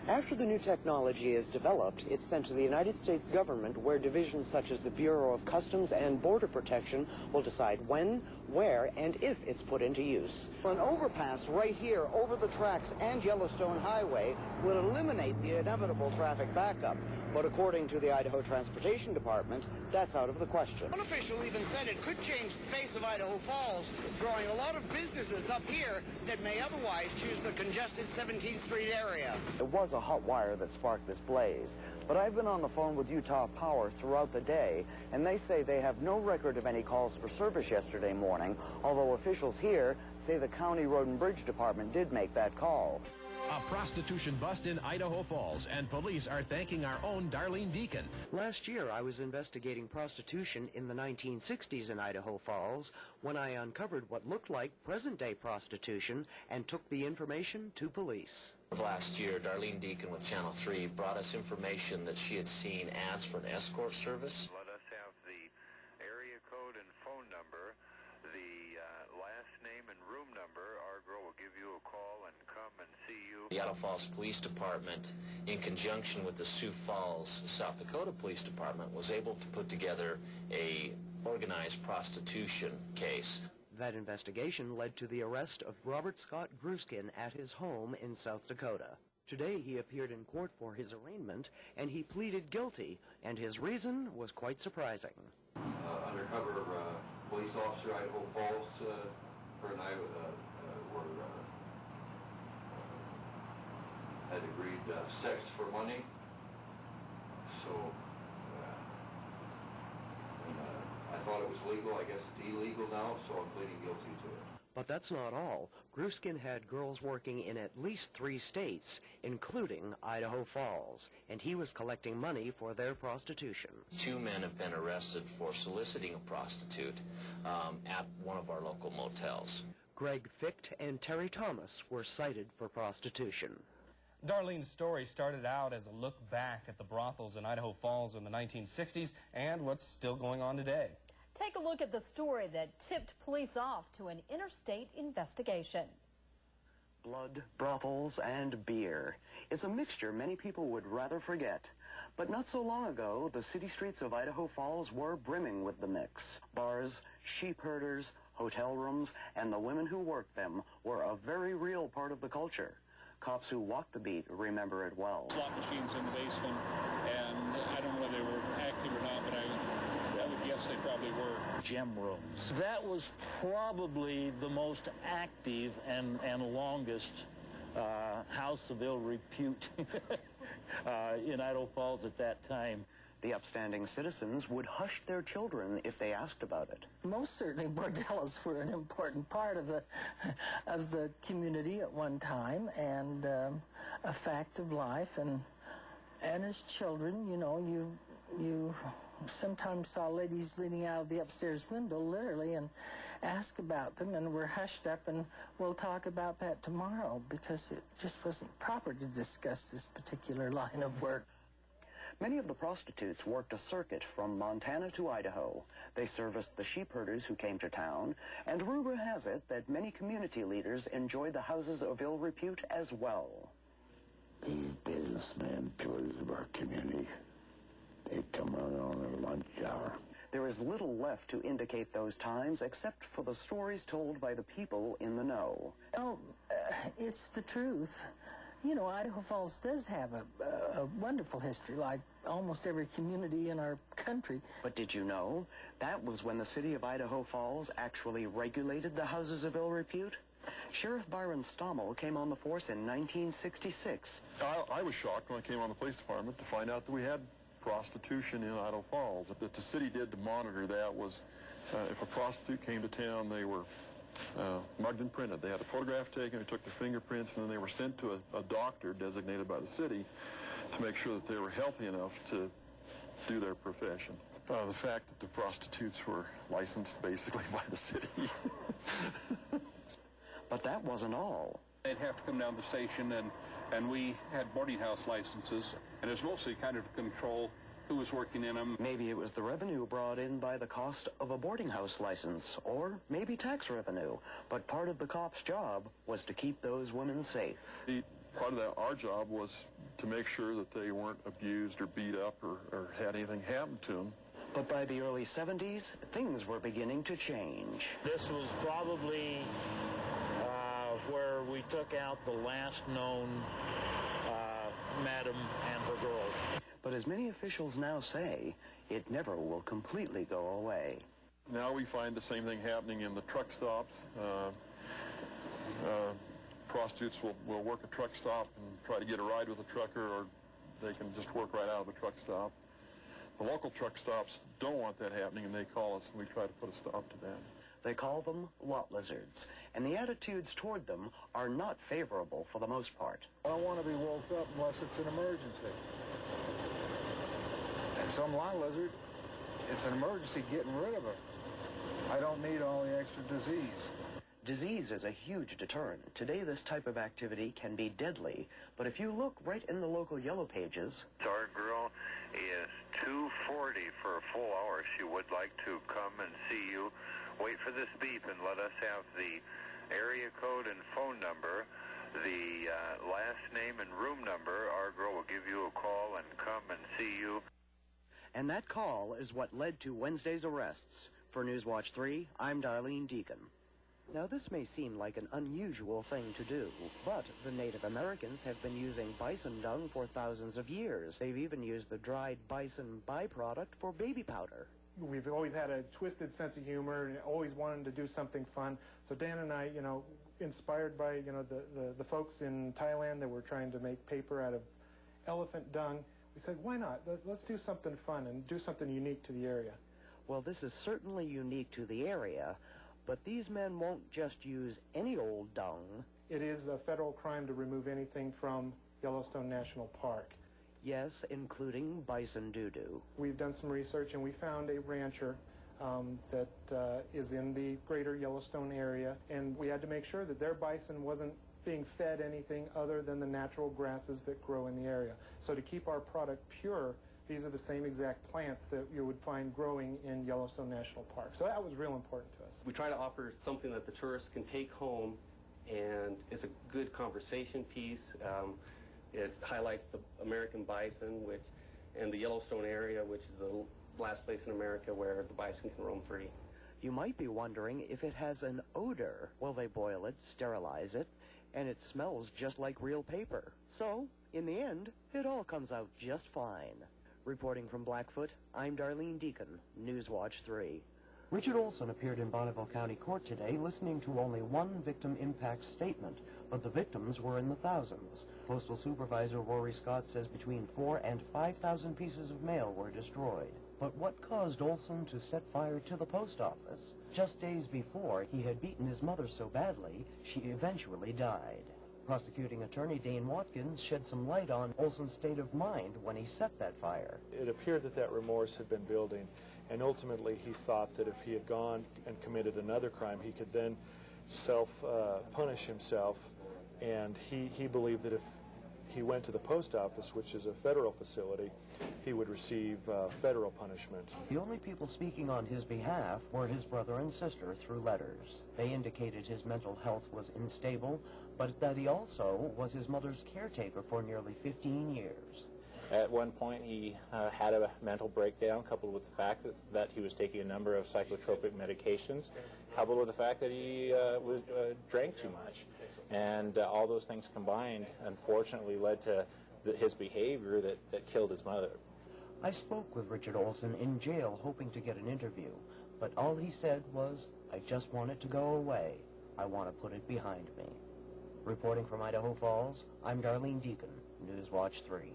After the new technology is developed, it's sent to the United States government, where divisions such as the Bureau of Customs and Border Protection will decide when, where, and if it's put into use. An overpass right here over the tracks and Yellowstone Highway will eliminate the inevitable traffic backup. But according to the Idaho Transportation Department, that's out of the question. One official even said it could change the face of Idaho Falls, drawing a lot of businesses up here that may otherwise choose the congested 17th Street area. It was a hot wire that sparked this blaze, but I've been on the phone with Utah Power throughout the day, and they say they have no record of any calls for service yesterday morning, although officials here say the County Road and Bridge Department did make that call. A prostitution bust in Idaho Falls, and police are thanking our own Darlene Deacon. Last year, I was investigating prostitution in the 1960s in Idaho Falls when I uncovered what looked like present-day prostitution and took the information to police. Last year, Darlene Deacon with Channel 3 brought us information that she had seen ads for an escort service. Let us have the area code and phone number, the last name and room number. Our girl will give you a call and come and see you. The Idaho Falls Police Department, in conjunction with the Sioux Falls, South Dakota Police Department, was able to put together a organized prostitution case. That investigation led to the arrest of Robert Scott Gruskin at his home in South Dakota. Today he appeared in court for his arraignment, and he pleaded guilty, and his reason was quite surprising. Undercover police officer, Idaho Falls, her and I had agreed sex for money, so I thought it was legal. I guess it's illegal now, so I'm pleading guilty to it. But that's not all. Gruskin had girls working in at least 3 states, including Idaho Falls, and he was collecting money for their prostitution. 2 men have been arrested for soliciting a prostitute at one of our local motels. Greg Ficht and Terry Thomas were cited for prostitution. Darlene's story started out as a look back at the brothels in Idaho Falls in the 1960s and what's still going on today. Take a look at the story that tipped police off to an interstate investigation. Blood, brothels, and beer. It's a mixture many people would rather forget. But not so long ago, the city streets of Idaho Falls were brimming with the mix. Bars, sheep herders, hotel rooms, and the women who worked them were a very real part of the culture. Cops who walked the beat remember it well. Slot machines in the basement, and I don't know whether they were active or not, but I would guess they probably were. Gem rooms. That was probably the most active and longest house of ill repute in Idaho Falls at that time. The upstanding citizens would hush their children if they asked about it. Most certainly bordellos were an important part of the community at one time, and a fact of life. And as children, you know, you sometimes saw ladies leaning out of the upstairs window, literally, and ask about them, and we're hushed up, and we'll talk about that tomorrow, because it just wasn't proper to discuss this particular line of work. Many of the prostitutes worked a circuit from Montana to Idaho. They serviced the sheep herders who came to town, and rumor has it that many community leaders enjoyed the houses of ill repute as well. These businessmen, pillars of our community, they'd come around on their lunch hour. There is little left to indicate those times except for the stories told by the people in the know. Oh, it's the truth. You know, Idaho Falls does have a wonderful history, like almost every community in our country. But did you know that was when the city of Idaho Falls actually regulated the houses of ill repute? Sheriff Byron Stommel came on the force in 1966. I was shocked when I came on the police department to find out that we had prostitution in Idaho Falls. What the city did to monitor that was if a prostitute came to town, they were mugged and printed. They had a photograph taken, they took their fingerprints, and then they were sent to a doctor designated by the city to make sure that they were healthy enough to do their profession. The fact that the prostitutes were licensed basically by the city. But that wasn't all. They'd have to come down to the station, and we had boarding house licenses, and it was mostly kind of control who was working in them. Maybe it was the revenue brought in by the cost of a boarding house license, or maybe tax revenue. But part of the cop's job was to keep those women safe. The Part of that, our job was to make sure that they weren't abused or beat up or had anything happen to them. But by the early 70s, things were beginning to change. This was probably where we took out the last known madam and her girls. But as many officials now say, it never will completely go away. Now we find the same thing happening in the truck stops. Prostitutes will work a truck stop and try to get a ride with a trucker, or they can just work right out of the truck stop. The local truck stops don't want that happening, and they call us, and we try to put a stop to that. They call them lot lizards, and the attitudes toward them are not favorable for the most part. I don't want to be woke up unless it's an emergency. And some lot lizard, it's an emergency getting rid of her. I don't need all the extra disease. Disease is a huge deterrent. Today, this type of activity can be deadly, but if you look right in the local yellow pages... Our girl is $2.40 for a full hour. She would like to come and see you. Wait for this beep and let us have the area code and phone number, the last name and room number. Our girl will give you a call and come and see you. And that call is what led to Wednesday's arrests. For Newswatch 3, I'm Darlene Deacon. Now, this may seem like an unusual thing to do, but the Native Americans have been using bison dung for thousands of years. They've even used the dried bison byproduct for baby powder. We've always had a twisted sense of humor and always wanted to do something fun. So Dan and I, inspired by, the folks in Thailand that were trying to make paper out of elephant dung, we said, why not? Let's do something fun and do something unique to the area. Well, this is certainly unique to the area, but these men won't just use any old dung. It is a federal crime to remove anything from Yellowstone National Park. Yes, including bison doo-doo. We've done some research and we found a rancher that is in the greater Yellowstone area, and we had to make sure that their bison wasn't being fed anything other than the natural grasses that grow in the area. So to keep our product pure, these are the same exact plants that you would find growing in Yellowstone National Park. So that was real important to us. We try to offer something that the tourists can take home, and it's a good conversation piece. It highlights the American bison, and the Yellowstone area, which is the last place in America where the bison can roam free. You might be wondering if it has an odor. Well, they boil it, sterilize it, and it smells just like real paper. So, in the end, it all comes out just fine. Reporting from Blackfoot, I'm Darlene Deacon, Newswatch 3. Richard Olson appeared in Bonneville County Court today listening to only one victim impact statement, but the victims were in the thousands. Postal Supervisor Rory Scott says between 4,000 and 5,000 pieces of mail were destroyed. But what caused Olson to set fire to the post office? Just days before, he had beaten his mother so badly, she eventually died. Prosecuting attorney Dane Watkins shed some light on Olson's state of mind when he set that fire. It appeared that remorse had been building, and ultimately he thought that if he had gone and committed another crime, he could then self-punish himself, and he believed that if he went to the post office, which is a federal facility, he would receive federal punishment. The only people speaking on his behalf were his brother and sister through letters. They indicated his mental health was unstable, but that he also was his mother's caretaker for nearly 15 years. At one point, he had a mental breakdown, coupled with the fact that he was taking a number of psychotropic medications, coupled with the fact that he drank too much. And all those things combined, unfortunately, led to his behavior that killed his mother. I spoke with Richard Olson in jail hoping to get an interview, but all he said was, I just want it to go away. I want to put it behind me. Reporting from Idaho Falls, I'm Darlene Deacon, Newswatch 3.